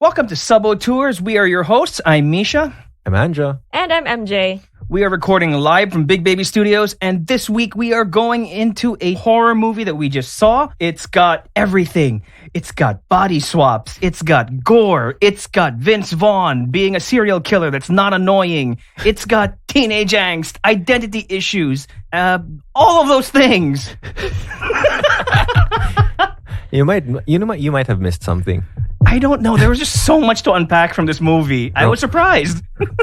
Welcome to Sub-Auteurs. We are your hosts. I'm Misha. I'm Anja. And I'm MJ. We are recording live from Big Baby Studios, and this week we are going into a horror movie that we just saw. It's got everything. It's got body swaps. It's got gore. It's got Vince Vaughn being a serial killer that's not annoying. It's got teenage angst, identity issues, all of those things. You might have missed something. I don't know. There was just so much to unpack from this movie. I was surprised.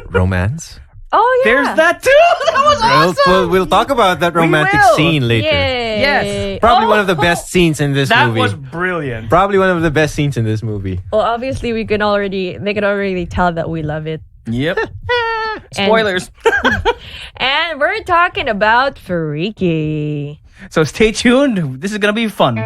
Romance? Oh, yeah. There's that too. That was awesome. We'll talk about that romantic scene later. Yay. Yes. Probably one of the best scenes in this movie. That was brilliant. Probably one of the best scenes in this movie. Well, obviously, they could already tell that we love it. Yep. Spoilers. And we're talking about Freaky. So stay tuned. This is going to be fun.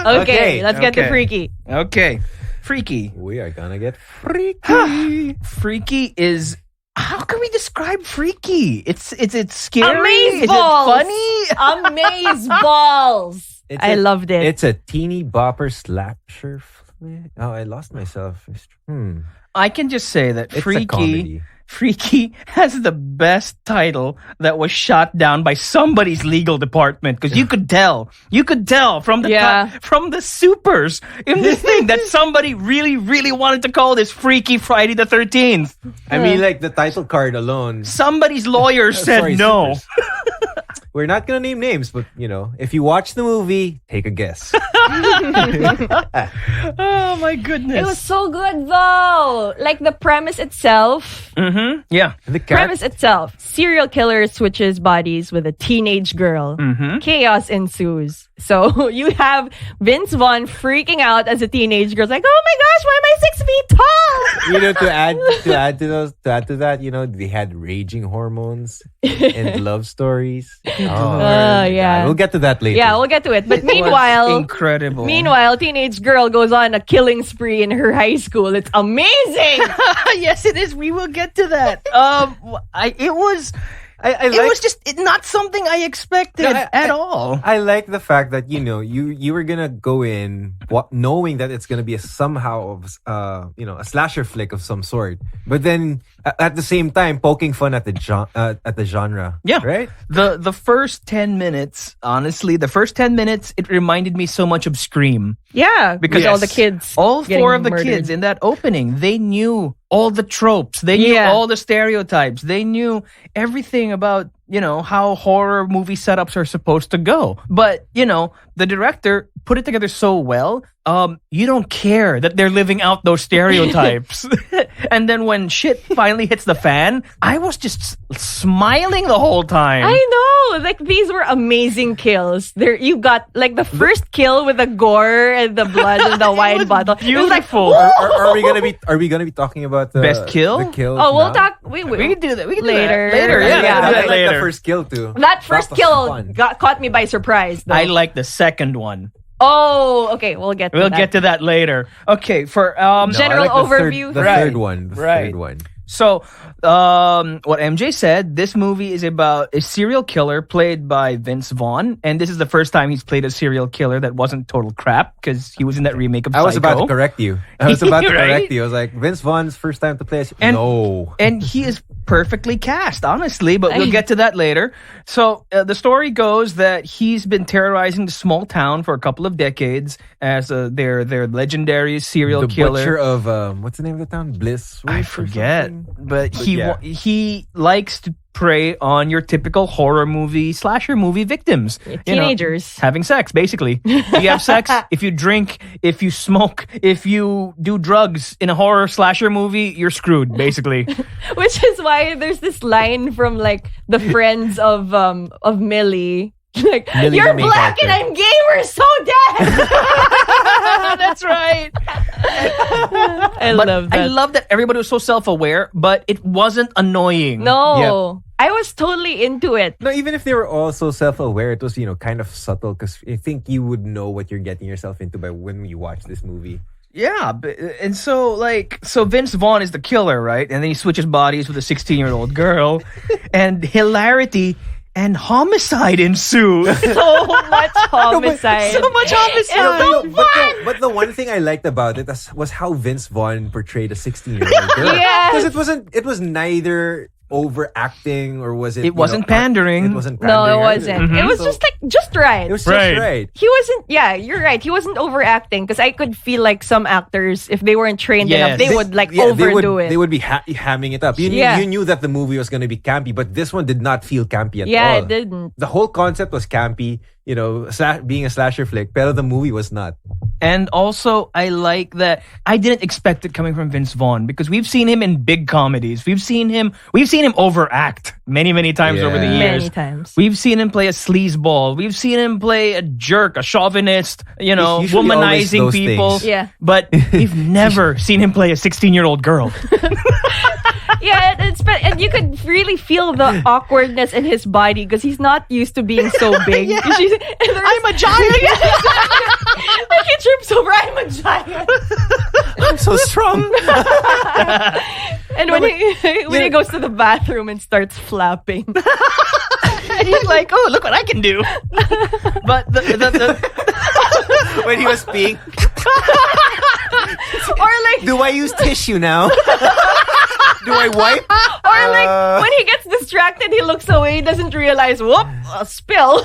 Okay, let's get to Freaky. Okay. Freaky. We are gonna get freaky. Freaky is... How can we describe Freaky? It's scary? Amazeballs. Is it funny? Amazeballs. I loved it. It's a teeny bopper slasher flick. Oh, I lost myself. I can just say that It's a comedy. Freaky has the best title that was shot down by somebody's legal department, because you could tell from the from the supers in this thing that somebody really, really wanted to call this Freaky Friday the 13th. I mean, like the title card alone. Somebody's lawyer said no. We're not gonna name names, but if you watch the movie, take a guess. Oh my goodness! It was so good though. Like the premise itself. Mm-hmm. Yeah. Premise itself. Serial killer switches bodies with a teenage girl. Mm-hmm. Chaos ensues. So you have Vince Vaughn freaking out as a teenage girl. It's like, oh my gosh, why am I 6 feet tall? to add to that, they had raging hormones and love stories. Yeah. We'll get to that later. Yeah, we'll get to it. But meanwhile, incredible. Meanwhile, teenage girl goes on a killing spree in her high school. It's amazing. Yes, it is. We will get to that. It was just not something I expected at all. I like the fact that you were gonna go in knowing that it's gonna be a slasher flick of some sort, but then at the same time poking fun at the genre. Yeah, right. The first 10 minutes, honestly, it reminded me so much of Scream. Yeah, because all the kids, all 4 of the murdered. kids in that opening, they knew all the tropes. They knew all the stereotypes. They knew everything about, how horror movie setups are supposed to go. But, the director put it together so well. You don't care that they're living out those stereotypes. And then when shit finally hits the fan, I was just smiling the whole time. I know. Like, these were amazing kills. You got, like, the first kill with the gore and the blood and the wine bottle. Beautiful. Are we gonna be talking about the best kill? The kill. Oh, we'll talk. We can do that. We can later. Do that later. Yeah, I like later. the first kill too. That first kill fun. caught me by surprise, though. I like the second one. Oh, okay. We'll get to that. Get to that later. Okay, for general overview. The third one. The third one. So, what MJ said, this movie is about a serial killer played by Vince Vaughn, and this is the first time he's played a serial killer that wasn't total crap, because he was in that remake of Psycho. I was about to correct you. I was Right? was like, Vince Vaughn's first time to play. No. And he is perfectly cast, honestly, but we'll get to that later. So, the story goes that he's been terrorizing the small town for a couple of decades as their legendary serial killer. The butcher of, what's the name of the town? Bliss? I forget. But he likes to prey on your typical horror movie, slasher movie victims. Teenagers. Having sex, basically. If you have sex, if you drink, if you smoke, if you do drugs in a horror slasher movie, you're screwed, basically. Which is why there's this line from, like, the friends of Millie. Like, Millie, you're the main black character. and I'm gay, we're so dead. That's right. I But love that. I love that everybody was so self-aware, but it wasn't annoying. No. I was totally into it. No, even if they were all so self-aware, it was, kind of subtle because I think you would know what you're getting yourself into by when you watch this movie. Yeah, and so Vince Vaughn is the killer, right? And then he switches bodies with a 16-year-old girl, and hilarity and homicide ensue. So much homicide. So much homicide. It's so But the one thing I liked about it was how Vince Vaughn portrayed a 16-year-old girl. Yes. Because it was neither overacting or was it? It wasn't pandering. It wasn't pandering. No, it either. wasn't. It was just right. It was Right. just right. He wasn't. Yeah, you're right. He wasn't overacting because I could feel like some actors, if they weren't trained Yes. enough, they would overdo it. They would be hamming it up. You knew that the movie was going to be campy, but this one did not feel campy at all. Yeah, it didn't. The whole concept was campy, being a slasher flick, but the movie was not. And also, I like that I didn't expect it coming from Vince Vaughn because we've seen him in big comedies. We've seen him overact many, many times over the Yeah. years. Many times. We've seen him play a sleazeball. We've seen him play a jerk, a chauvinist, usually always womanizing those people. things. Yeah. But we've never seen him play a 16-year-old girl. Yeah, and you could really feel the awkwardness in his body because he's not used to being so big. Yeah. I'm a giant. Like he trips over, I'm a giant. I'm so strong. And when he goes to the bathroom and starts flapping. And he's like, oh, look what I can do. But When he was peeing, Or like do I use tissue now? Do I wipe? Or like when he gets distracted, he looks away, he doesn't realize, whoop, a spill.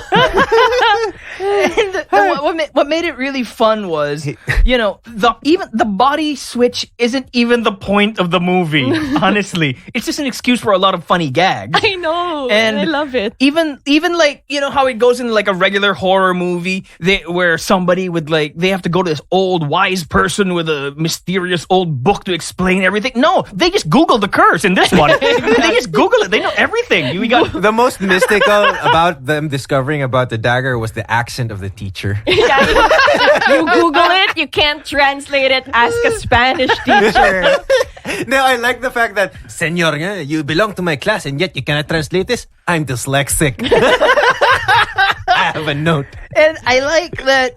what made it really fun was, the body switch isn't even the point of the movie. Honestly, it's just an excuse for a lot of funny gags. I know, And I love it. Even like how it goes in like a regular horror movie, where somebody would they have to go to this old wise person with a mysterious old book to explain everything. No, they just Google the curse in this one. They just Google it. They know everything. We got The most mystical about them discovering about the dagger was the accent of the teacher. Yeah, you Google it, you can't translate it. Ask a Spanish teacher. No, I like the fact that, Senor, you belong to my class and yet you cannot translate this. I'm dyslexic. I have a note. And I like that,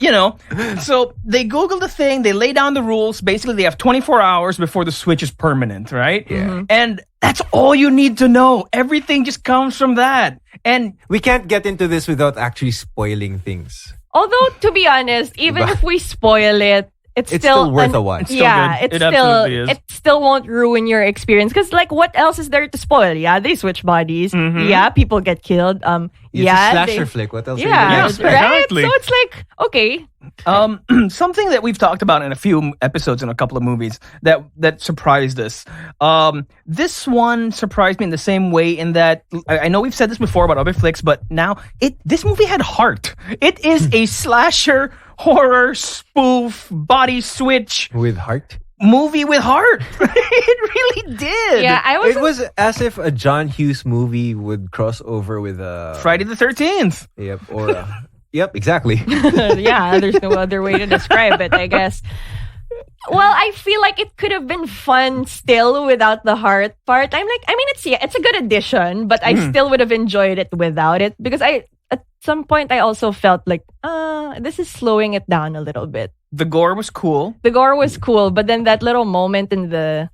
so they Google the thing, they lay down the rules. Basically, they have 24 hours before the switch is permanent, right? Yeah. And that's all you need to know. Everything just comes from that. And We can't get into this without actually spoiling things. Although, to be honest, even if we spoil it, it's still worth a watch. It's still good. It absolutely is. It still won't ruin your experience because, what else is there to spoil? Yeah, they switch bodies. Mm-hmm. Yeah, people get killed. It's a slasher flick. What else? Yeah, are you gonna right. exactly. So it's okay. something that we've talked about in a few episodes in a couple of movies that surprised us. This one surprised me in the same way in that I know we've said this before about other flicks, but now this movie had heart. It is a slasher horror spoof body switch with heart? movie with heart. It really did. Yeah, It was as if a John Hughes movie would cross over with a Friday the 13th. Yep, or yep, exactly. Yeah, there's no other way to describe it, I guess. Well, I feel like it could have been fun still without the heart part. It's a good addition, but I still would have enjoyed it without it because at some point I also felt like, this is slowing it down a little bit. The gore was cool. The gore was cool, but then that little moment in the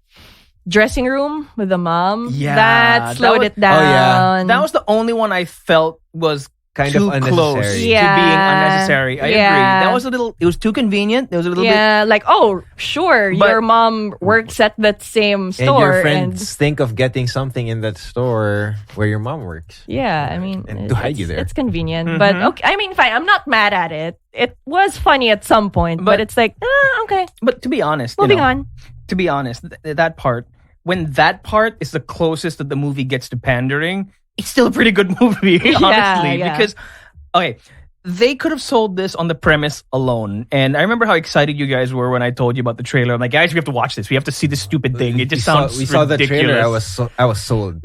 dressing room with the mom, that slowed it down. Oh, yeah. That was the only one I felt was Kind too of close unnecessary. to being unnecessary. I agree. Yeah. That was it was too convenient. It was a little bit. Yeah, sure, But- your mom works at that same And store. your friends think of getting something in that store where your mom works. Yeah, And to hide you there. It's convenient. But okay, fine. I'm not mad at it. It was funny at some point, but it's like, okay. But to be honest, Moving on. To be honest, that part, when that part is the closest that the movie gets to pandering, it's still a pretty good movie, honestly. yeah. Because, okay, they could have sold this on the premise alone. And I remember how excited you guys were when I told you about the trailer. I'm like, guys, we have to watch this. We have to see this stupid thing. It just sounds We saw the ridiculous. trailer. I was sold.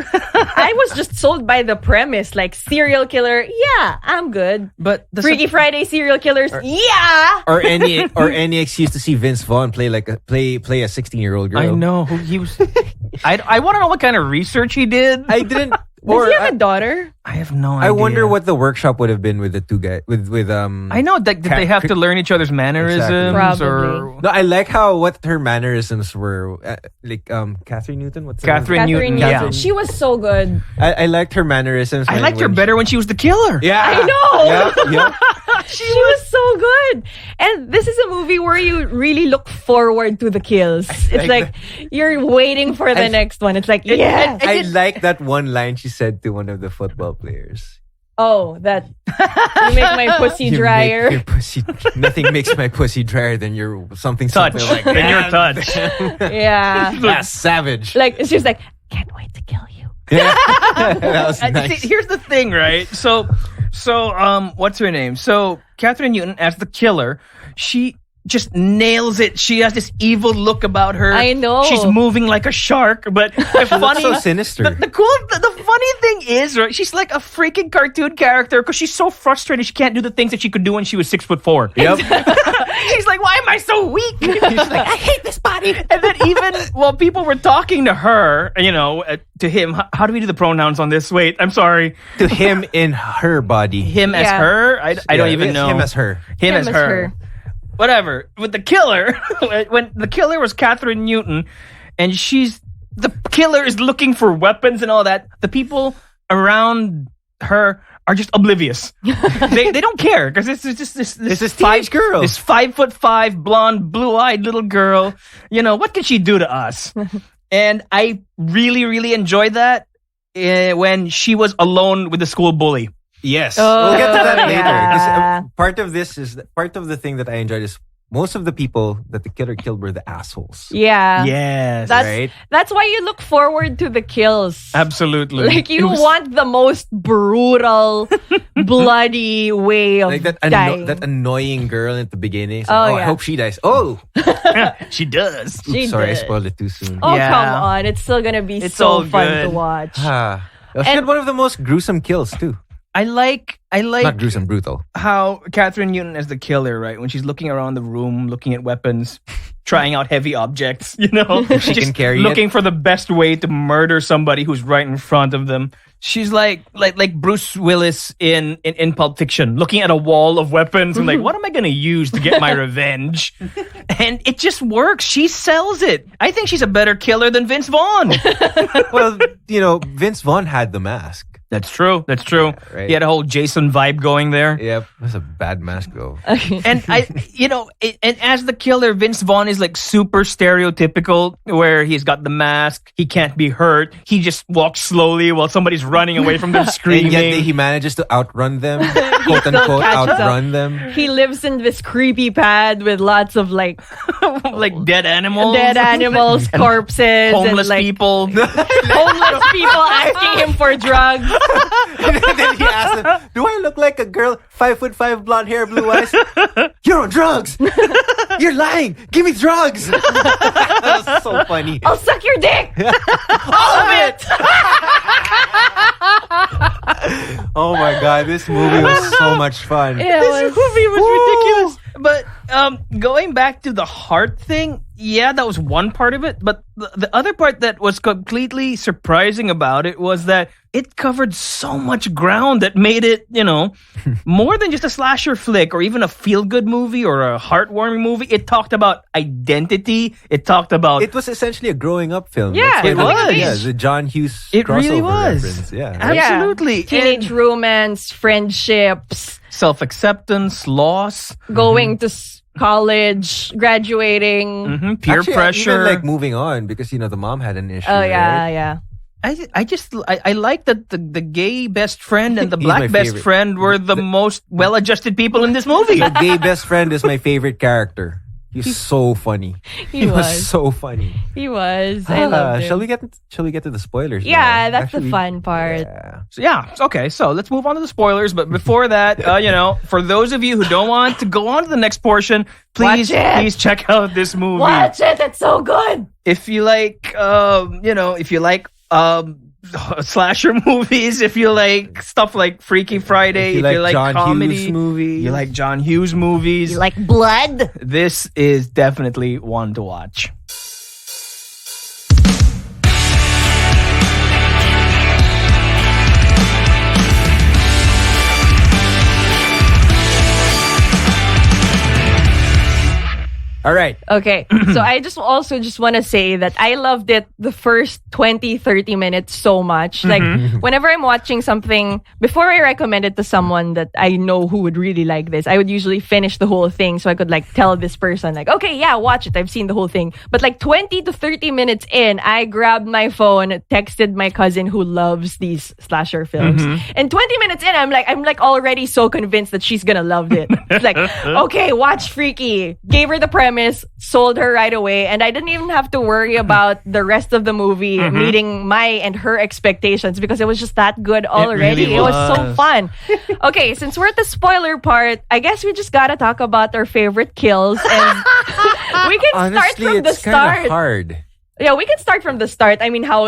I was just sold by the premise. Like, serial killer, yeah, I'm good. But the Freaky Friday serial killers, yeah. Or any excuse to see Vince Vaughn play a 16-year-old girl. I know who he was. I want to know what kind of research he did. I didn't. Does he have a daughter? I have no idea. I wonder what the workshop would have been with the two guys. With I know. Did they have to learn each other's mannerisms? Exactly. Or No, I like what her mannerisms were. Catherine Newton. What's her name? Catherine Newton. Yeah. She was so good. I liked her mannerisms. I liked her better when she was the killer. Yeah, I know. Yeah. She was so good. And this is a movie where you really look forward to the kills. It's like you're waiting for the next one. It's like, yeah. I like that one line she said to one of the football players. Oh, that you make my pussy drier. You make your pussy, nothing makes my pussy drier than your something like that. Than your touch. Yeah. That's savage. Like, it's just like, can't wait to kill you. Yeah. That was nice. See, here's the thing, right? So, what's her name? So, Catherine Newton as the killer, she just nails it. She has this evil look about her. I know. She's moving like a shark, but the funny, so sinister. The funny thing is, right? She's like a freaking cartoon character because she's so frustrated she can't do the things that she could do when she was 6'4". Yep. She's like, why am I so weak? She's like, I hate this body. And then even while people were talking to her, to him, how do we do the pronouns on this? Wait, I'm sorry. To him in her body. Him as her? I don't even know. Him as her. Him as her. Whatever. With the killer, when the killer was Catherine Newton, and the killer is looking for weapons and all that, the people around her are just oblivious. they don't care because it's just this teenage girl. This 5'5", blonde, blue-eyed little girl. What can she do to us? And I really, really enjoyed that when she was alone with the school bully. Yes. Oh, we'll get to that later. yeah. Part of the thing that I enjoyed is most of the people that the killer killed were the assholes. Yeah. Yes. That's why you look forward to the kills. Absolutely. Like, you want the most brutal, bloody way of Like dying. that annoying girl at the beginning. So, Oh, I yeah. hope she dies. Oh! She does. She Sorry, did. I spoiled it too soon. Oh, Yeah. come on. It's still going to be It's so all fun good. to watch. She had one of the most gruesome kills too. I like Not gruesome, brutal. how Catherine Newton as the killer, right? When she's looking around the room, looking at weapons, trying out heavy objects, If she just can carry looking it. for the best way to murder somebody who's right in front of them. She's like Bruce Willis in Pulp Fiction, looking at a wall of weapons and like, what am I going to use to get my revenge? And it just works. She sells it. I think she's a better killer than Vince Vaughn. Well, Vince Vaughn had the mask. That's true. right. He had a whole Jason vibe going there. Yep, that's a bad mask though. And and as the killer, Vince Vaughn is like super stereotypical, where he's got the mask, he can't be hurt, he just walks slowly while somebody's running away from them screaming. And yet he manages to outrun them, quote unquote, catches up. outrun them. He lives in this creepy pad with lots of like dead animals, corpses, homeless and people. homeless people asking him for drugs. And then he asked him, "Do I look like a girl, 5'5", blonde hair, blue eyes? You're on drugs. You're lying. Give me drugs." That was so funny. I'll suck your dick. All of it. Oh my god, this movie was so much fun. This movie was ridiculous. But going back to the heart thing, yeah, that was one part of it. But the other part that was completely surprising about it was that it covered so much ground that made it, more than just a slasher flick or even a feel-good movie or a heartwarming movie. It talked about identity. It talked about... It was essentially a growing up film. Yeah, That's what it was. Yeah, the John Hughes It really crossover was. reference. Yeah. Absolutely. Teenage romance, friendships, Self-acceptance, loss, going to college, graduating. peer Actually, pressure. even like moving on because the mom had an issue. Oh yeah, right? yeah. I like that the gay best friend and the He's my black best favorite. friend were the most well-adjusted people in this movie. The gay best friend is my favorite character. He's so funny. He was was. so funny. He was. I loved him. Shall we get to the spoilers? Yeah, now? that's the fun part. Yeah. Okay, so let's move on to the spoilers. But before that, for those of you who don't want to go on to the next portion, please check out this movie. Watch it. It's so good. If you like, slasher movies, if you like stuff like Freaky Friday, if you like John comedy, Hughes movies, you like John Hughes movies, You like blood? this is definitely one to watch. all right. Okay. So I just want to say that I loved it the first 20-30 minutes so much. Like whenever I'm watching something, before I recommend it to someone that I know who would really like this, I would usually finish the whole thing so I could like tell this person like, okay, yeah, watch it. I've seen the whole thing. But like 20 to 30 minutes in, I grabbed my phone, texted my cousin who loves these slasher films. And 20 minutes in, I'm like already so convinced that she's gonna love it. It's like, okay, watch Freaky. Gave her the premise, sold her right away, and I didn't even have to worry about the rest of the movie meeting my and her expectations because it was just that good already. really It was so was. fun. Okay, since we're at the spoiler part, I guess we just gotta talk about our favorite kills, and we can Honestly, start from the it's kind of start. hard. Yeah, we can start from the start. I mean, how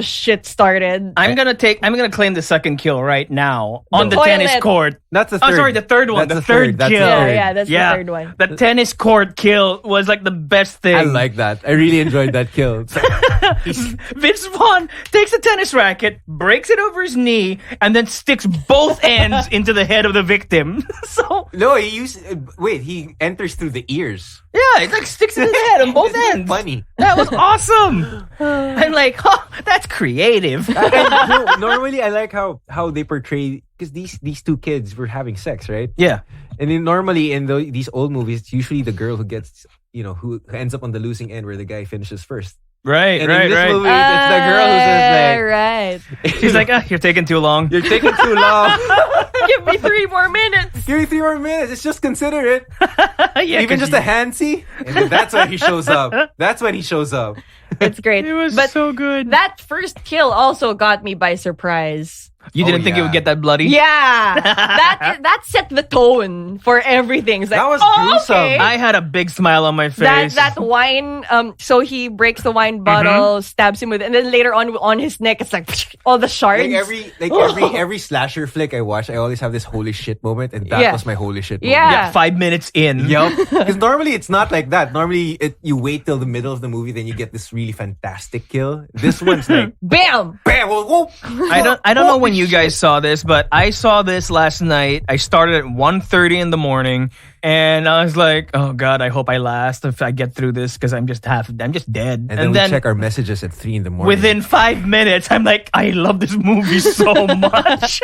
shit started. I'm gonna claim the second kill right now on the toilet. tennis court. That's the Oh, third. sorry, the third one. That's The third That's the kill. Yeah, third. yeah, that's the third one. The tennis court kill was like the best thing. I like that. I really enjoyed that kill. Vince Vaughn takes a tennis racket, breaks it over his knee, and then sticks both ends into the head of the victim. So No, he enters through the ears. yeah, it like sticks in his head on both ends. Funny. That was awesome. I'm like, oh, that's creative. Normally, I like how they portray, because these two kids were having sex, right? Yeah. And then normally in these old movies, it's usually the girl who gets, who ends up on the losing end where the guy finishes first. Right, And in this right. movie, it's the girl who's just right. She's like, you're taking too long. you're taking too long. Give me 3 more minutes. Give me 3 more minutes. It's just consider it. Yeah, Even 'cause just a handsy. And then that's when he shows up. It's great. It was but so good. that first kill also got me by surprise. You didn't Oh, think it yeah. would get that bloody? Yeah, that set the tone for everything. It's like, That was oh, gruesome. okay. I had a big smile on my face. That wine. So he breaks the wine bottle, stabs him with, and then later on his neck, it's like all the shards. Every slasher flick I watch, I always have this holy shit moment, and that Yeah. was my holy shit moment. Yeah. Yeah, 5 minutes in. Yep. Because normally it's not like that. Normally you wait till the middle of the movie, then you get this really fantastic kill. This one's like Bam. bam. Whoa. I don't know when you guys saw this, but I saw this last night. I started at 1:30 in the morning, and I was like, "Oh God, I hope I last if I get through this because I'm just dead." And then we check our messages at 3 in the morning. within 5 minutes, I'm like, "I love this movie so much."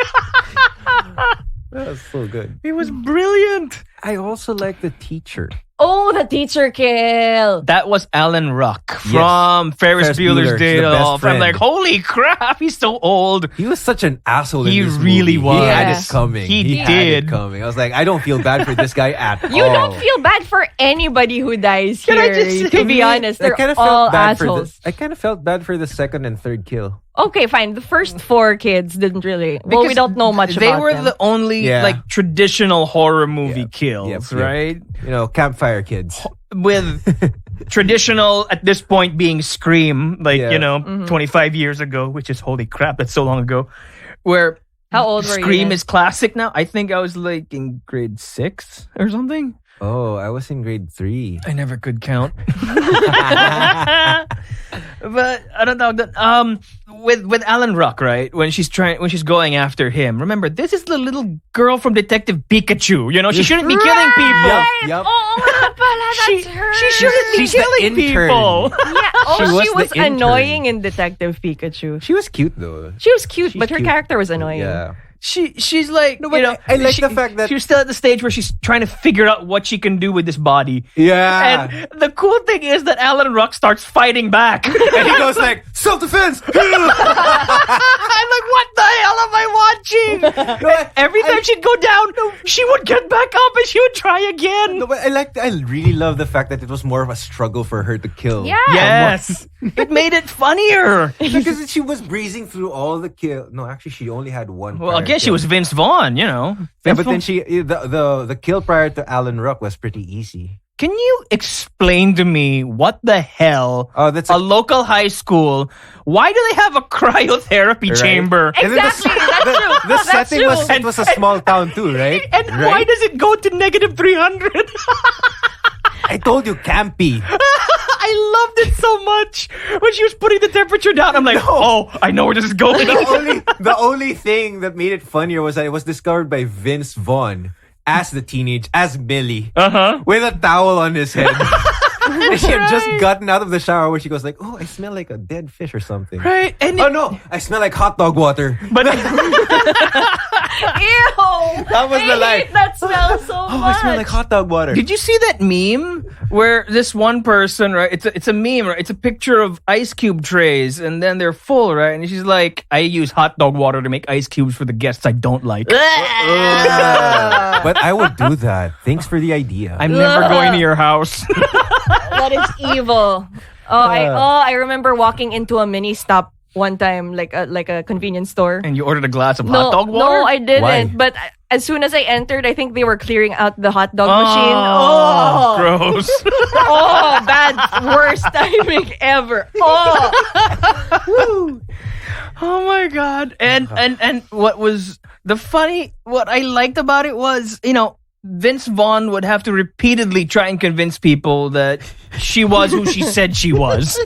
That was so good. It was brilliant. I also like the teacher. Oh, the teacher kill. That was Alan Ruck from Ferris Bueller's Bueller's Day the best Off. I'm friend. like, holy crap, he's so old. He was such an asshole He in this really movie. was. He had Yeah. it coming. He had did. it coming. I was like, I don't feel bad for this guy at all. You don't feel bad for anybody who dies Can I here. just say- To be honest, they're kinda all bad assholes. I kind of felt bad for the second and third kill. Okay, fine. The first 4 kids didn't really. Well, we Because don't know much They about were them. the only Yeah. like traditional horror movie kills, Yep. right? Campfire kids. With traditional at this point being Scream, like Yeah. 25 years ago, which is holy crap, that's so long ago. Where How old were you Scream then? is classic now. I think I was like in grade 6 or something. Oh, I was in grade 3. I never could count. But I don't know. With Alan Ruck, right? When she's going after him. Remember, this is the little girl from Detective Pikachu. She shouldn't be killing people. Yep. Oh, that's her. She shouldn't be She's the killing intern. people. Yeah. Oh, She she was was the intern. annoying in Detective Pikachu. She was cute though. She was cute, She's but her cute. character was annoying. Yeah. She's like, No, but I like the fact that- she was still at the stage where she's trying to figure out what she can do with this body. Yeah. And the cool thing is that Alan Ruck starts fighting back. And he goes like, self-defense! I'm like, what the hell am I watching? Every time she'd go down, she would get back up and she would try again. No, but I really love the fact that it was more of a struggle for her to kill. Yeah. Yes. It made it funnier. Because she was breezing through all the kill. No, actually, she only had one. Well, I prior guess she kill. was Vince Vaughn, Yeah, Vince but then Vaughn- the kill prior to Alan Ruck was pretty easy. Can you explain to me what the hell that's a local high school, why do they have a cryotherapy chamber? Exactly, that's true. The setting true. was a small town too, right? And why does it go to negative 300? I told you, campy. I loved it so much. When she was putting the temperature down, I'm like, oh, I know where this is going. The only thing that made it funnier was that it was discovered by Vince Vaughn as Millie, with a towel on his head. And she had just gotten out of the shower where she goes like, oh, I smell like a dead fish or something. Right. And no, I smell like hot dog water. But Ew! That was the line. I hate that smell so much. I smell like hot dog water. did you see that meme where this one person, right? It's a meme, right? It's a picture of ice cube trays and then they're full, right? And she's like, I use hot dog water to make ice cubes for the guests I don't like. But I would do that. Thanks for the idea. I'm never going to your house. That is evil. I remember walking into a mini stop one time, like a convenience store. And you ordered a glass of hot dog water? No, I didn't. Why? But as soon as I entered, I think they were clearing out the hot dog machine. Gross. Oh, bad. Worst timing ever. Oh. Oh my god. And what I liked about it was, Vince Vaughn would have to repeatedly try and convince people that she was who she said she was.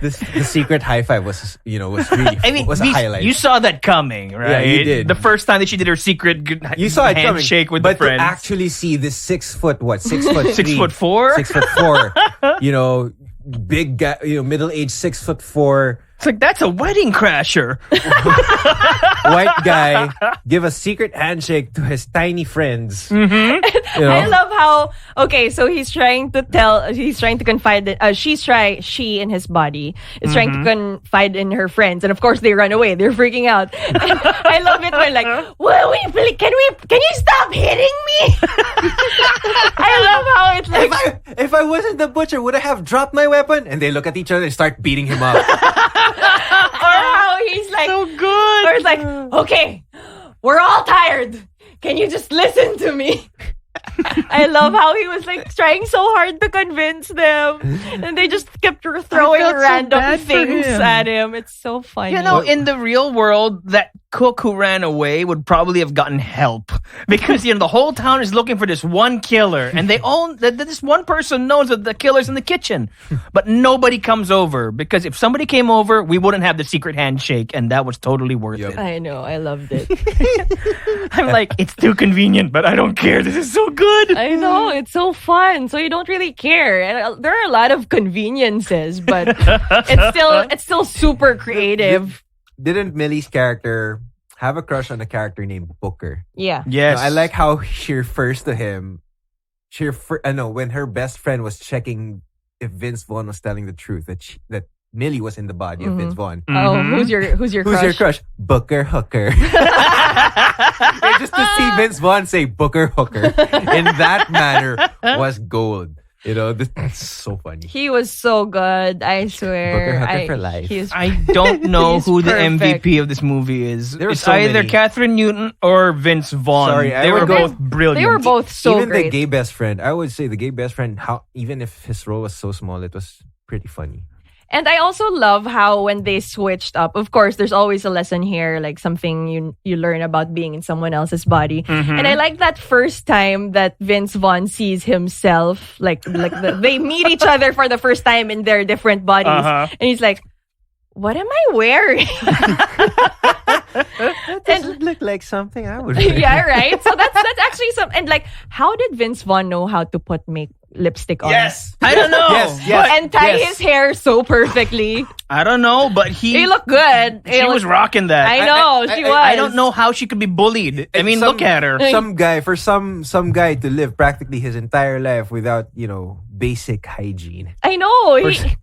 The secret high five was really was a highlight. You saw that coming, right? Yeah, you did. The first time that she did her secret You saw it coming. handshake with but the friends. to actually see this 6 foot 3, 6'4"? 6'4", big guy, middle-aged 6'4", It's like, that's a wedding crasher. white guy give a secret handshake to his tiny friends. Mm-hmm. I love how so she's trying to confide she in his body is trying to confide in her friends, and of course they run away. They're freaking out. I love it when like, well, can you stop hitting me? I love how it's like, If I wasn't the butcher, would I have dropped my weapon? And they look at each other and start beating him up. or how he's like, So good. or it's like, okay, we're all tired. Can you just listen to me? I love how he was like trying so hard to convince them, and they just kept throwing felt so random bad for things him. at him. It's so funny. In the real world, that cook who ran away would probably have gotten help because the whole town is looking for this one killer, and this one person knows that the killer's in the kitchen, but nobody comes over because if somebody came over, we wouldn't have the secret handshake, and that was totally worth it. I know, I loved it. I'm like, it's too convenient, but I don't care. This is so good. I know, it's so fun. So you don't really care. And there are a lot of conveniences, but it's still super creative. Didn't Millie's character have a crush on a character named Booker? Yeah. Yes. I like how she refers to him. When her best friend was checking if Vince Vaughn was telling the truth, that Millie was in the body of Vince Vaughn. Oh, who's your Who's crush? your crush? Booker Hooker. Just to see Vince Vaughn say Booker Hooker in that manner was gold. That's so funny. He was so good, I swear. Booker Hooker for life. I don't know He's who the perfect. MVP of this movie is. There were It's so either many. Catherine Newton or Vince Vaughn. Sorry, I they were would go- both brilliant. They were both so Even great. the gay best friend, I would say the gay best friend, even if his role was so small, it was pretty funny. And I also love how when they switched up, of course, there's always a lesson here, like something you learn about being in someone else's body. And I like that first time that Vince Vaughn sees himself, they meet each other for the first time in their different bodies. And he's like, what am I wearing? That doesn't look like something I would wear. Yeah, right? So that's actually some, and like, how did Vince Vaughn know how to put lipstick on? Yes. I don't know. Yes. And tie his hair so perfectly. I don't know, but He looked good. she was rocking that. I know, she was. I don't know how she could be bullied. I mean, look at her. Some guy to live practically his entire life without, basic hygiene. I know.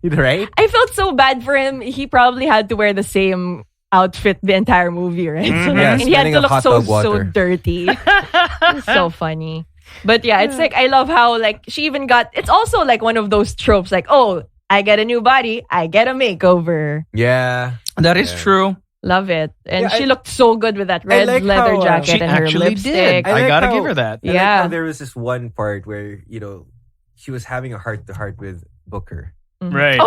Right? I felt so bad for him. He probably had to wear the same outfit the entire movie, right? So Yeah, and he had smelling to of look hot so dog water. dirty. It's so funny. But yeah, it's like, I love how like she even it's also like one of those tropes, like, oh, I get a new body, I get a makeover. Yeah. That is true. Love it. And Yeah, she looked so good with that red like leather how, jacket She and her actually lipstick. did. I like gotta how- give her that. I like Yeah. how there was this one part where, she was having a heart-to-heart with Booker. Right.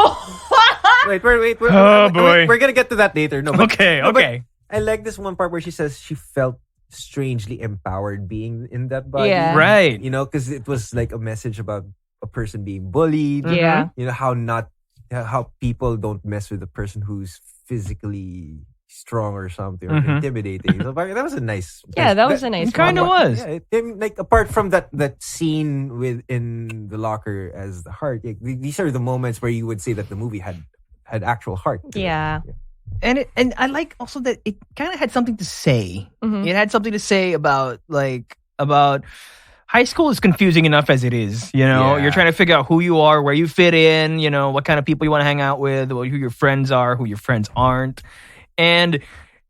Wait. Oh, boy. We're gonna get to that later. No, but, Okay. I like this one part where she says she felt strangely empowered being in that body. Yeah. Right. You know, because it was like a message about a person being bullied. Yeah. You know, how people don't mess with a person who's physically strong or something or intimidating. So that was a nice. Yeah, that was a nice. It kind of moment. was. Yeah, like apart from that scene within the locker as the heart, these are the moments where you would say that the movie had actual heart. Yeah. And I like also that it kind of had something to say. It had something to say about high school is confusing enough as it is. You know, Yeah. you're trying to figure out who you are, where you fit in. You know, what kind of people you want to hang out with, who your friends are, who your friends aren't, and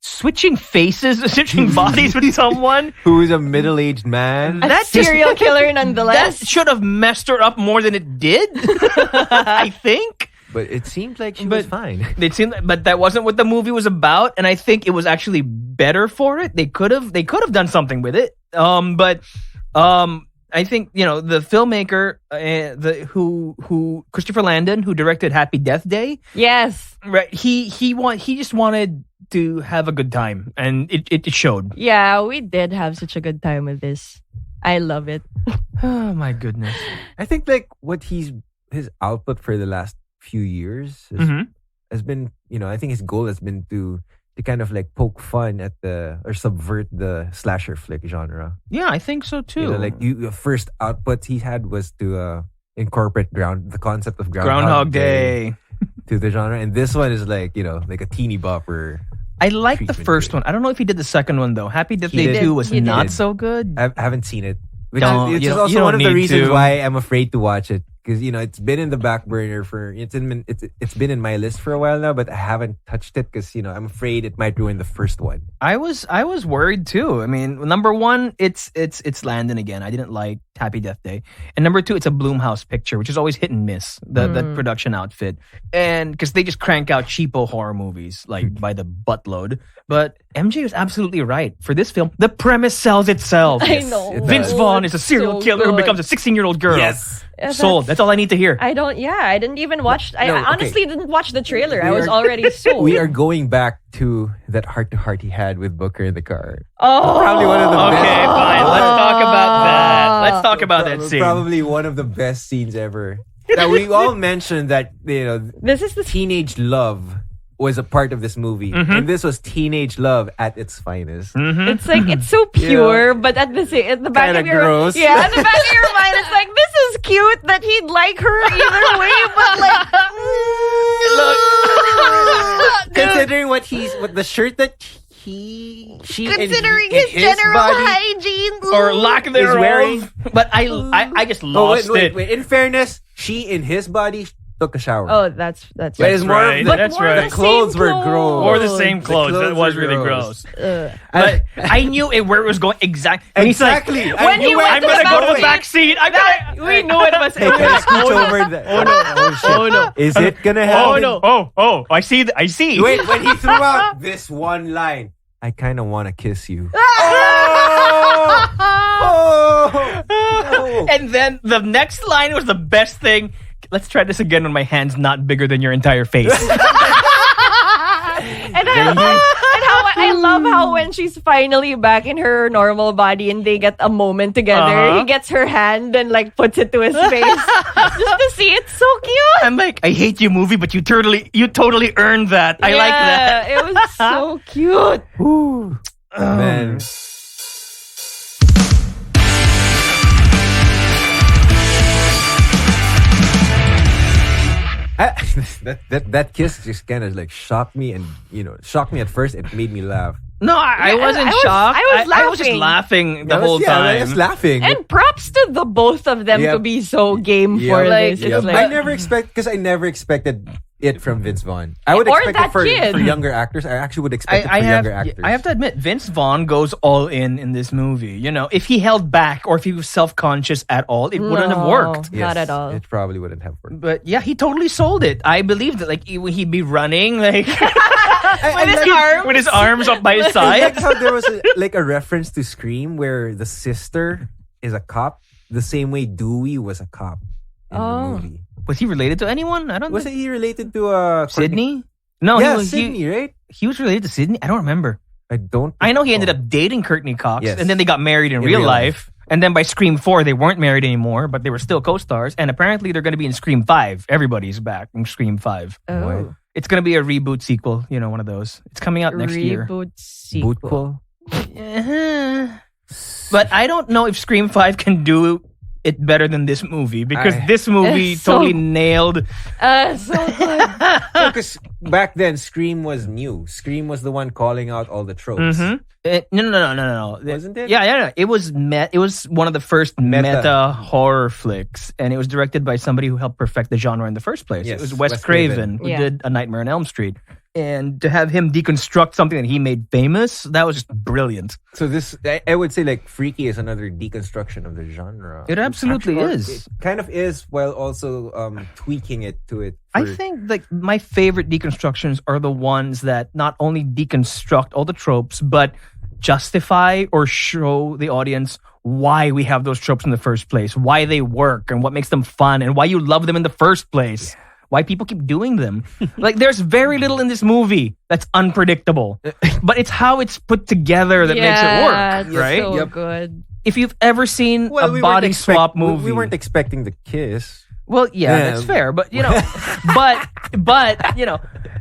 switching bodies with someone Who is a middle-aged man. That serial killer, nonetheless. that should have messed her up more than it did. I think. But it seemed like she was fine. But that wasn't what the movie was about, and I think it was actually better for it. They could have done something with it. I think the filmmaker, who Christopher Landon, who directed Happy Death Day. Yes. Right. He just wanted to have a good time, and it showed. Yeah, we did have such a good time with this. I love it. Oh my goodness. I think like what his output for the last few years has been, I think his goal has been to kind of like poke fun at or subvert the slasher flick genre. Yeah, I think so too. The first output he had was to incorporate the concept of Groundhog Day to the genre, and this one is like a teeny bopper. I like the treatment first to it. one. I don't know if he did the second one though. Happy Death Day 2 was He did. not so good. I haven't seen it. Which Don't- is you don't- also you don't one of the need reasons to. why I'm afraid to watch it. Because it's been in the back burner it's been in my list for a while now, but I haven't touched it because I'm afraid it might ruin the first one. I was worried too. I mean, number one, it's Landon again. I didn't like Happy Death Day, and number two, it's a Blumhouse picture, which is always hit and miss. That production outfit, and because they just crank out cheapo horror movies like by the buttload. But MJ was absolutely right. For this film, the premise sells itself. I know. it Vince does. Vaughn is a serial So killer who good. becomes a 16-year-old girl. Yes. Yeah, Sold. That's all I need to hear. I didn't even watch. I No, okay. honestly didn't watch the trailer. I We was are- already sold. We are going back to that heart-to-heart he had with Booker in the car. Oh, Probably one of the best. Okay, fine. Let's talk about that. Let's talk about that scene. Probably one of the best scenes ever. Now we all mentioned that this is the teenage love was a part of this movie, and this was teenage love at its finest. It's like it's so pure, but at the back Kinda of your gross. at the back of your mind, it's like this is cute that he'd like her either way, but like Considering what the shirt that she considering in his general body, hygiene Or lack thereof. wearing- But I just Oh, lost it. wait. In fairness, she in his body took a shower. Oh, that's But it's more right. of the, That's more right. of the clothes were gross. Or the same The clothes. That was were really gross. Ugh. But I knew where it was going exactly. Exactly. When he went I'm to gonna the go to the back back seat. We knew it was. Hey, can I scooch over the... Oh no! Oh no! Is it gonna happen? Oh! I see. I see. Wait, when he threw out this one line, I kind of want to kiss you. Oh! And then the next line was the best thing. Let's try this again when my hand's not bigger than your entire face. And I love how when she's finally back in her normal body and they get a moment together, he gets her hand and like puts it to his face just to see. It's so cute. I'm like, I hate you, movie, but you totally earned that. I like that. It was so cute. Ooh. Man. That kiss just kind of like shocked me, and shocked me at first. It made me laugh. No, I wasn't I was- shocked. I was I was just laughing the I whole I was time. laughing. And props to the both of them Yep. to be so game Yep. for Like, this. Yep. It's like, I never expected it from Vince Vaughn. I would Or expect that it for kid. younger actors. I actually would expect it for I younger actors. have to admit, Vince Vaughn goes all in this movie. If he held back or if he was self-conscious at all, it wouldn't have worked. No, not at all. It probably wouldn't have worked. But yeah, he totally sold it. I believed that he'd be running With his arms up by his I like side. how there was a reference to Scream where the sister is a cop, the same way Dewey was a cop. in the movie. Was he related to anyone? I don't Wasn't he related to Sydney? No, yeah, he was Sydney, right? He was related to Sydney? I don't remember. I know he ended up dating Courtney Cox, Yes. and then they got married in real life. And then by Scream 4, they weren't married anymore, but they were still co-stars. And apparently they're going to be in Scream 5. Everybody's back in Scream 5. Oh. It's going to be a reboot sequel, one of those. It's coming out next year. Reboot sequel. Uh-huh. But I don't know if Scream 5 can do it better than this movie, because this movie totally nailed. So good. Because back then, Scream was new. Scream was the one calling out all the tropes. No. Wasn't it? Yeah. It was It was one of the first meta horror flicks, and it was directed by somebody who helped perfect the genre in the first place. Yes, It was Wes Craven, who Yeah. did A Nightmare on Elm Street. And to have him deconstruct something that he made famous, that was just brilliant. So this, I would say, like, Freaky is another deconstruction of the genre. It absolutely Actually, is. It kind of is, while also tweaking it to it. I think like my favorite deconstructions are the ones that not only deconstruct all the tropes, but justify or show the audience why we have those tropes in the first place, why they work, and what makes them fun, and why you love them in the first place. Why people keep doing them. Like, there's very little in this movie that's unpredictable. But it's how it's put together that makes it work, It's right? so good. If you've ever seen a body swap movie... We weren't expecting the kiss. Well, yeah, that's fair. But,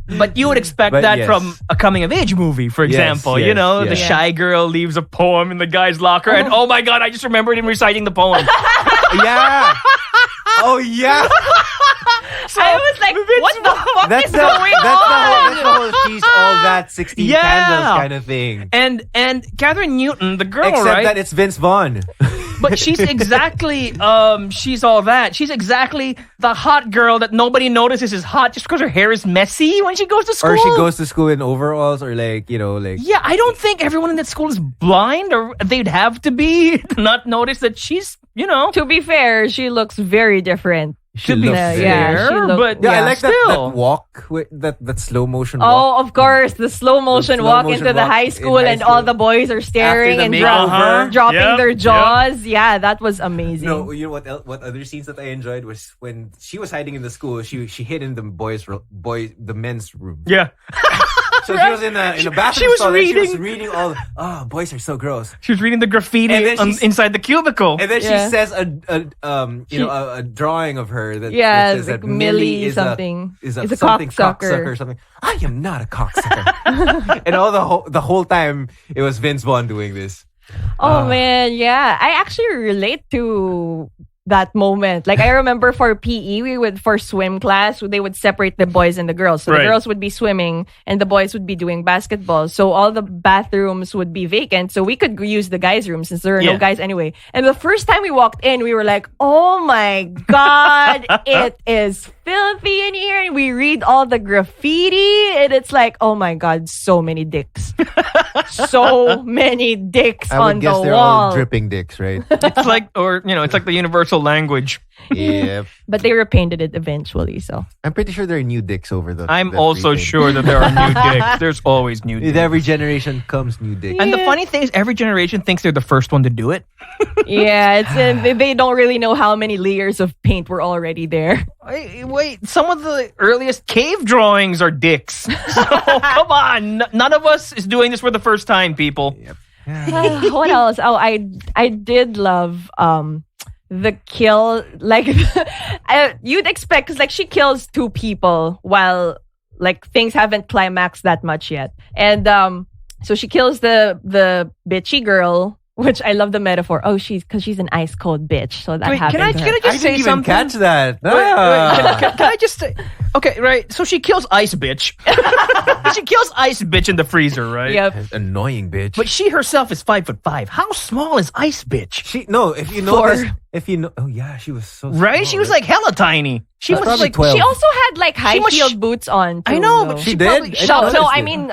but you would expect that from a coming-of-age movie, for example. The shy girl leaves a poem in the guy's locker, and oh my God, I just remembered him reciting the poem. Yeah. Oh, yeah. So, I was like, what the fuck is going on? That's the whole she's all that 16 candles kind of thing. And Catherine Newton, the girl, Except right? that it's Vince Vaughn. But she's exactly, she's all that. She's exactly the hot girl that nobody notices is hot just because her hair is messy when she goes to school. Or she goes to school in overalls, or like. Yeah, I don't think everyone in that school is blind, or they'd have to be to not notice that she's, To be fair, she looks very different. She looks fair, but I like still. that walk, that slow motion walk. Oh, of course, the slow motion walk into the high school, and all the boys are staring and dropping their jaws. Yeah, that was amazing. No, you know what other scenes that I enjoyed was when she was hiding in the school. She hid in the men's room. Yeah. So she was in a bathroom She was stall, reading. and she was reading all. Boys are so gross. She was reading the graffiti inside the cubicle. And then she says a drawing of her that says like that Millie is something. Is a something cocksucker or something. I am not a cocksucker. And all the whole time it was Vince Vaughn doing this. Oh man, yeah. I actually relate to that moment. Like, I remember for PE, for swim class, they would separate the boys and the girls. So the girls would be swimming and the boys would be doing basketball. So all the bathrooms would be vacant. So we could use the guys' room since there are no guys anyway. And the first time we walked in, we were like, oh my God, it is filthy in here. And we read all the graffiti and it's like, oh my God, so many dicks. So many dicks on the wall. They're all dripping dicks, right? It's like, it's like the universal language. Yeah. But they repainted it eventually, so. I'm pretty sure there are new dicks over the. I'm also sure that there are new dicks. There's always new dicks. With every generation comes new dicks. And the funny thing is, every generation thinks they're the first one to do it. Yeah, they don't really know how many layers of paint were already there. Wait, some of the earliest cave drawings are dicks. So come on, none of us is doing this for the first time, people. Yep. What else? Oh, I did love the kill. Like, you'd expect, because like she kills two people while like things haven't climaxed that much yet, and so she kills the bitchy girl. Which I love the metaphor. Oh, because she's an ice cold bitch. So that happened. Can I just say something? Catch that. Can I just say? Okay, right. So she kills Ice Bitch. She kills Ice Bitch in the freezer, right? Yep. Annoying bitch. But she herself is 5'5". How small is Ice Bitch? If you know, oh yeah, she was so right. small, She was like hella tiny. She was like 12. She also had like high-heeled boots on. Too, I know, though. but she probably- did. No, I mean,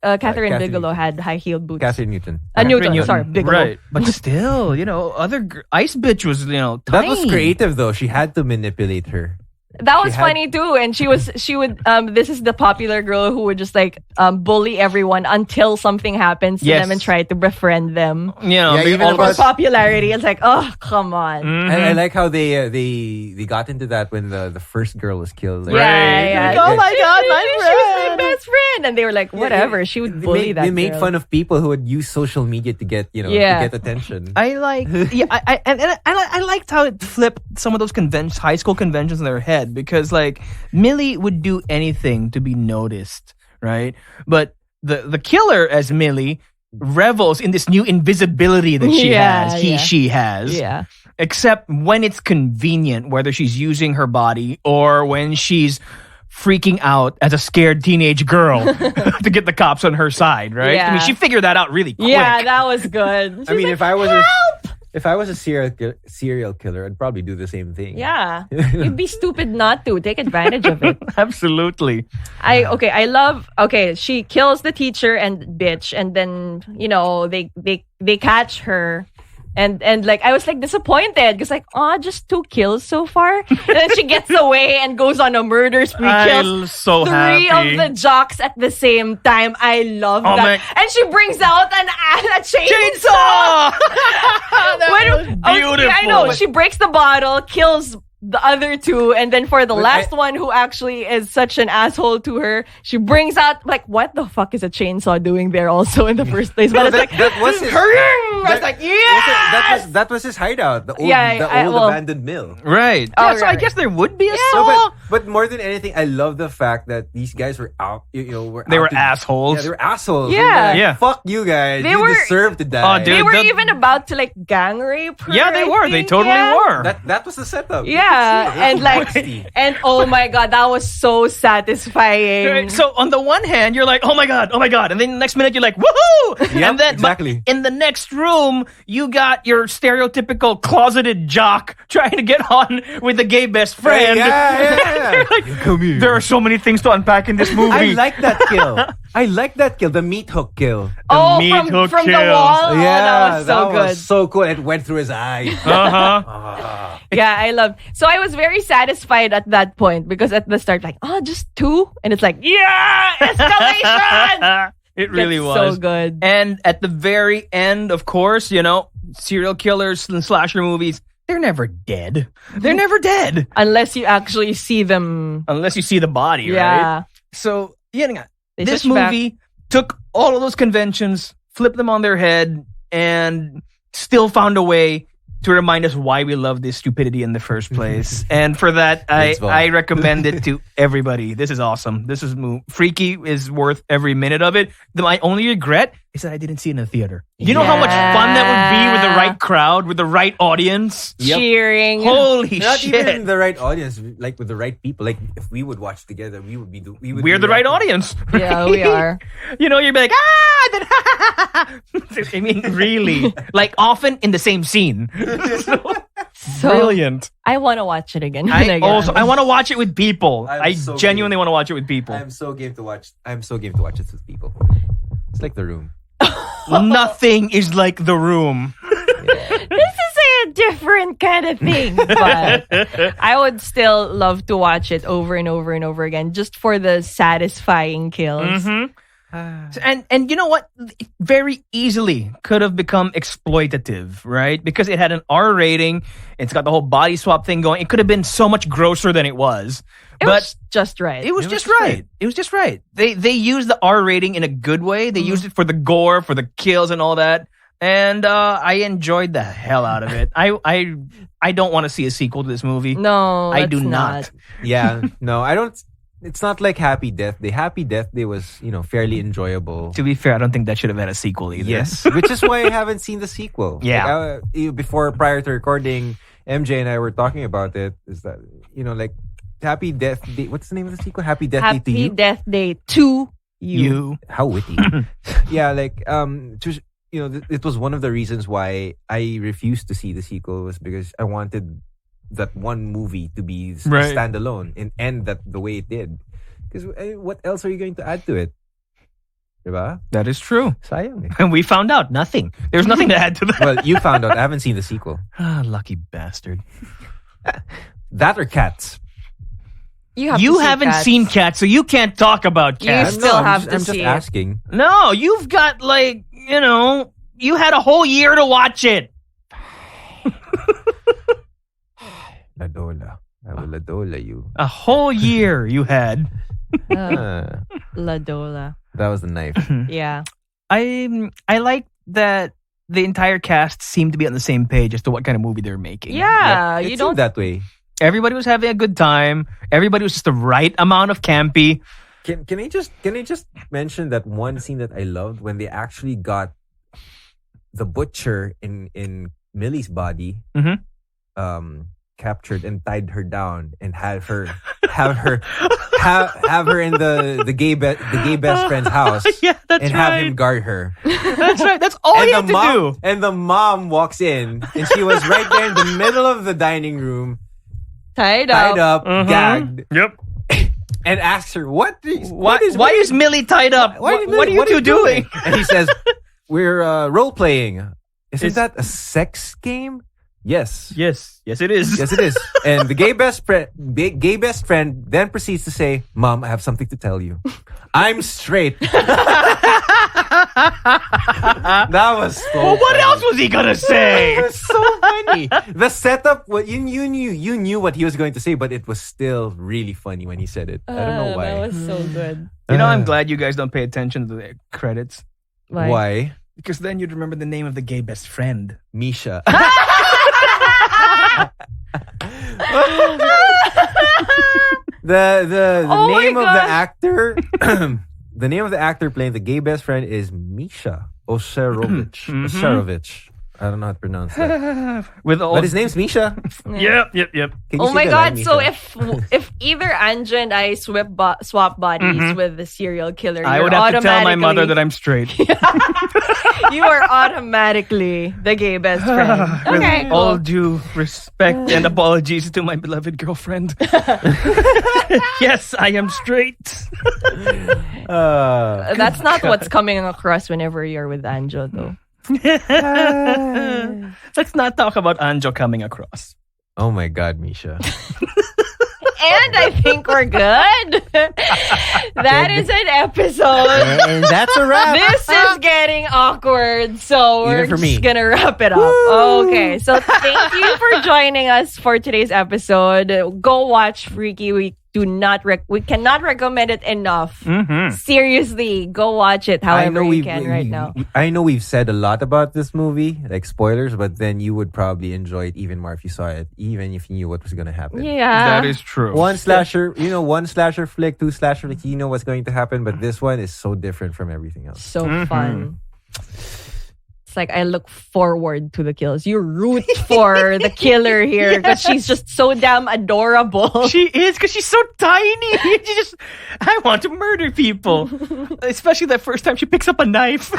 Catherine Bigelow had high-heeled boots. Catherine Newton. Newton, sorry, Bigelow. Right, but still, Ice Bitch was, tiny. That was creative though. She had to manipulate her. That was funny too, and she would. This is the popular girl who would just like bully everyone until something happens to them and try to befriend them. Even for popularity. It's like, oh, come on. And I like how they got into that when the first girl was killed. Like, yeah. Oh my God, my She friend. was my best friend, and they were like, whatever. She would bully that. They made girl. fun of people who would use social media to get to get attention. I like, I liked how it flipped some of those high school conventions in their head, because like Millie would do anything to be noticed, right? But the killer as Millie revels in this new invisibility that she has, she has. Yeah. Except when it's convenient, whether she's using her body or when she's freaking out as a scared teenage girl to get the cops on her side, right? Yeah. I mean, she figured that out really quick. Yeah, that was good. I mean, like, if I was a serial killer, I'd probably do the same thing. Yeah. You'd be stupid not to. Take advantage of it. Absolutely. She kills the teacher and bitch, and then, they catch her. And like I was like disappointed because like, just 2 kills so far. And then she gets away and goes on a murder spree. Kills so 3 happy. of the jocks at the same time. I love that. And she brings out a chainsaw. That was beautiful. I know. She breaks the bottle, kills the other 2, and then for the last one who actually is such an asshole to her, she brings out like, what the fuck is a chainsaw doing there also in the first place? But that was his, I was like, yes! that was his hideout, the old abandoned mill. Right. So I guess there would be a saw. No, but more than anything, I love the fact that these guys were out. They were assholes. Yeah, they were assholes. Yeah. Fuck you guys. You deserve to die. Oh, dude, they were even about to like gang rape her. Yeah, they were. They totally were. That was the setup. Yeah. And oh my God, that was so satisfying. So on the one hand, you're like, oh my God, and then the next minute you're like, woohoo! Yep, and then exactly. In the next room, you got your stereotypical closeted jock trying to get on with the gay best friend. Yeah. Like, come here. There are so many things to unpack in this movie. I like that kill. The meat hook kill. From the wall. Yeah, that was so good. Was so cool. It went through his eye. Yeah, I love. So I was very satisfied at that point because at the start, like, just 2, and it's like, yeah, escalation. It really was so good. And at the very end, of course, serial killers and slasher movies, they're never dead. They're never dead unless you actually see them. Unless you see the body, yeah. Right? So this movie took all of those conventions, flipped them on their head, and still found a way to remind us why we love this stupidity in the first place. And for that, I recommend it to everybody. This is awesome. This is Freaky is worth every minute of it. My only regret is that I didn't see it in the theater. You know how much fun that would be with the right crowd, with the right audience? Cheering. Holy Not shit. even the right audience, like with the right people. Like if we would watch together, we're the right audience. Yeah, we are. You'd be like, I mean, really. Like often in the same scene. So brilliant. I want to watch it again. I want to watch it with people. I genuinely want to watch it with people. I'm so game to watch it with people. It's like The Room. Nothing is like The Room. This is a different kind of thing, but I would still love to watch it over and over and over again just for the satisfying kills. Mm-hmm. And you know what? It very easily could have become exploitative, right? Because it had an R rating. It's got the whole body swap thing going. It could have been so much grosser than it was. It was just right. It was just right. It was just right. They used the R rating in a good way. They used it for the gore, for the kills and all that. And I enjoyed the hell out of it. I don't want to see a sequel to this movie. No, I do not. Yeah, no, I don't. It's not like Happy Death Day. Happy Death Day was, fairly enjoyable. To be fair, I don't think that should have had a sequel either. Yes, which is why I haven't seen the sequel. Yeah. Like, prior to recording, MJ and I were talking about it. Is that, like Happy Death Day. What's the name of the sequel? Happy Death Day to You. Happy Death Day to You. How witty. Yeah, like it was one of the reasons why I refused to see the sequel was because I wanted that one movie to be standalone and end that the way it did. Because what else are you going to add to it? Diba? That is true. Sayang eh. And we found out nothing. There's nothing to add to that. Well, you found out. I haven't seen the sequel. Lucky bastard. That or Cats? You haven't seen Cats, so you can't talk about Cats. You still have to I'm see just it. asking. No, you've got you had a whole year to watch it. Ladola. I will Ladola you. A whole year you had. Ladola. That was the knife. Yeah. I like that the entire cast seemed to be on the same page as to what kind of movie they're making. Yeah. It You seemed don't. that way. Everybody was having a good time. Everybody was just the right amount of campy. Can I just mention that one scene that I loved when they actually got the butcher in Millie's body captured and tied her down and have her in the gay best friend's house. Yeah, that's and have him guard her. That's right. That's all you have to do. And the mom walks in and she was right there in the middle of the dining room, Tied tied up. up, gagged, Yep. and asks her, Why is Millie tied up? What are you two doing? And he says, we're role playing. Isn't that a sex game? Yes. Yes, it is. Yes, it is. And the gay best friend then proceeds to say, Mom, I have something to tell you. I'm straight. That was so Well, what funny. else was he gonna say? It was so funny. The setup, you knew what he was going to say, but it was still really funny when he said it. I don't know why. That was so good. I'm glad you guys don't pay attention to the credits. Why? Because then you'd remember the name of the gay best friend. Misha. The Oh my name of the gosh. actor the name of the actor playing the gay best friend is Misha Oserovich. Oserovich. I don't know how to pronounce that. But his name's Misha. Yep. Can you Oh say my the god! line, So Misha? if either Anja and I swap bodies with the serial killer, I you're would have to tell my mother automatically- that I'm straight. you are automatically the gay best friend. Okay, With all cool. due respect and apologies to my beloved girlfriend. Yes, I am straight. That's not what's coming across whenever you're with Anja, though. Let's not talk about Anjo coming across. Oh my god, Misha. And I think we're good. That is an episode. And that's a wrap. This is getting awkward, so we're Even for me. just gonna wrap it up. Okay, so thank you for joining us for today's episode. Go watch Freaky. We cannot recommend it enough. Seriously, go watch it however you can right now. I know we've said a lot about this movie, like spoilers, but then you would probably enjoy it even more if you saw it, even if you knew what was going to happen. Yeah. That is true. One slasher flick, two slasher flick, you know what's going to happen, but this one is so different from everything else. So fun. It's like I look forward to the kills. You root for the killer here because she's just so damn adorable. She is, because she's so tiny. I want to murder people. Especially that first time she picks up a knife. In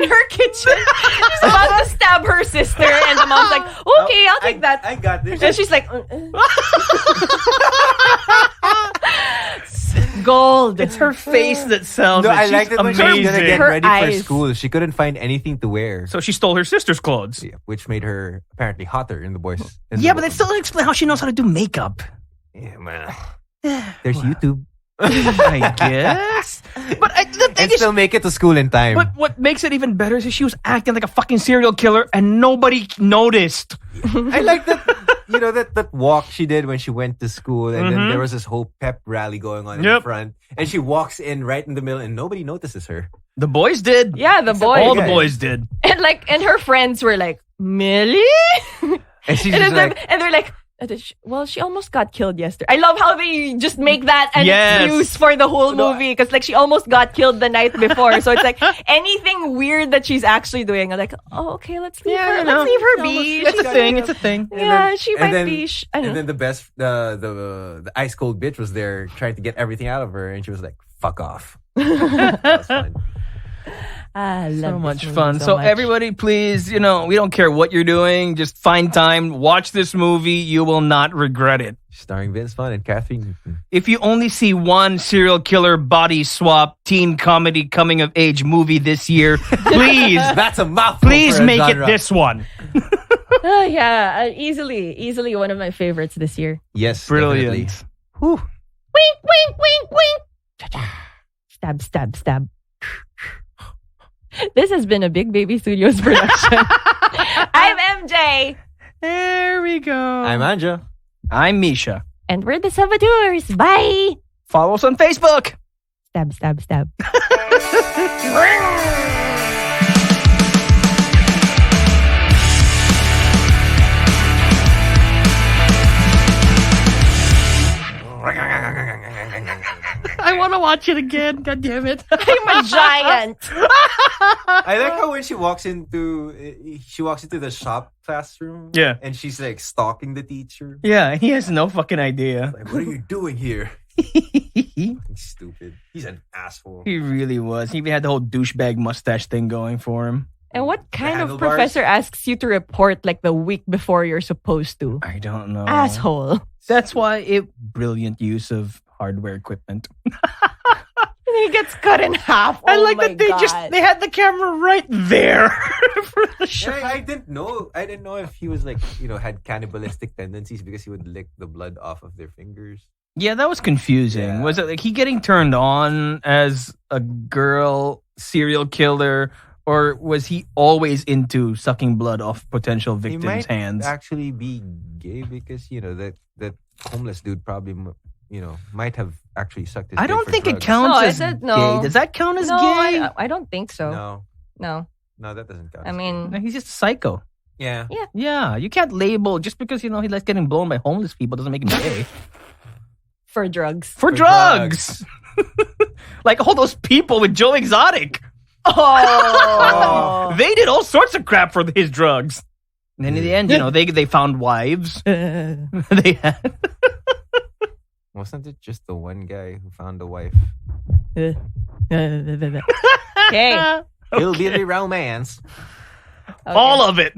her kitchen. She's about to stab her sister, and the mom's like, okay, I'll take that. I got this. And she's like, gold. It's her face that sells No, it. I She's liked it when she was amazing. gonna get Her ready eyes. for school. She couldn't find anything to wear, So she stole her sister's clothes. which made her apparently hotter in the boys. Yeah, but that still doesn't explain how she knows how to do makeup. Yeah, man. There's YouTube. I guess. But the thing And is, still make it to school in time. but what makes it even better is she was acting like a fucking serial killer and nobody noticed. I like that. You know that walk she did when she went to school, and then there was this whole pep rally going on in the front, and she walks in right in the middle, and nobody notices her. The boys did. Yeah, the boys. All the guys. boys did. And her friends were like, Millie? And she's And, just like, they're like, well, she almost got killed yesterday. I love how they just make that an Yes. excuse for the whole movie because like she almost got killed the night before. So it's like anything weird that she's actually doing. I'm like, oh, okay, let's leave her. Let's leave her be. It's She a got thing. killed. It's a thing. Yeah, she and might then, be. I don't and know. then the best, the ice cold bitch was there trying to get everything out of her, and she was like, "Fuck off." That was fun. I love So this much movie fun. so So much. everybody, please, we don't care what you're doing. Just find time, watch this movie. You will not regret it. Starring Vince Vaughn and Catherine Newton. If you only see one serial killer body swap teen comedy coming of age movie this year, please, That's a mouthful. please for a make genre. it this one. Yeah, easily one of my favorites this year. Yes, Brilliant. definitely. Whew. Wink, wink, wink, wink. Stab, stab, stab. This has been a Big Baby Studios production. I'm MJ. There we go. I'm Anja. I'm Misha. And we're the Sub-Auteurs. Bye. Follow us on Facebook. Stab, stab, stab. I want to watch it again. God damn it. I'm a giant. I like how when she walks into the shop classroom. Yeah. And she's like stalking the teacher. Yeah, he has no fucking idea. Like, what are you doing here? He's stupid. He's an asshole. He really was. He even had the whole douchebag mustache thing going for him. And what kind of handlebars? professor asks you to report like the week before you're supposed to? I don't know. Asshole. That's why brilliant use of hardware equipment. He gets cut in half. I Oh like my that they God. they had the camera right there for the show. Yeah, I didn't know if he was like, had cannibalistic tendencies because he would lick the blood off of their fingers. Yeah, that was confusing. Yeah. Was it like he getting turned on as a girl serial killer, or was he always into sucking blood off potential He victims' might hands? actually be gay because that homeless dude probably might have actually sucked his I dick don't for think drugs. it counts No, as it said gay. no. Does that count as No, gay? I don't think so. No. No, that doesn't count. I mean, No, he's just a psycho. yeah. Yeah, you can't label just because he likes getting blown by homeless people doesn't make him gay. for drugs. For drugs. Like all those people with Joe Exotic. Oh. They did all sorts of crap for his drugs. And then in the end, they found wives. They had. Wasn't it just the one guy who found a wife? Okay. Hillbilly romance. Okay. All of it.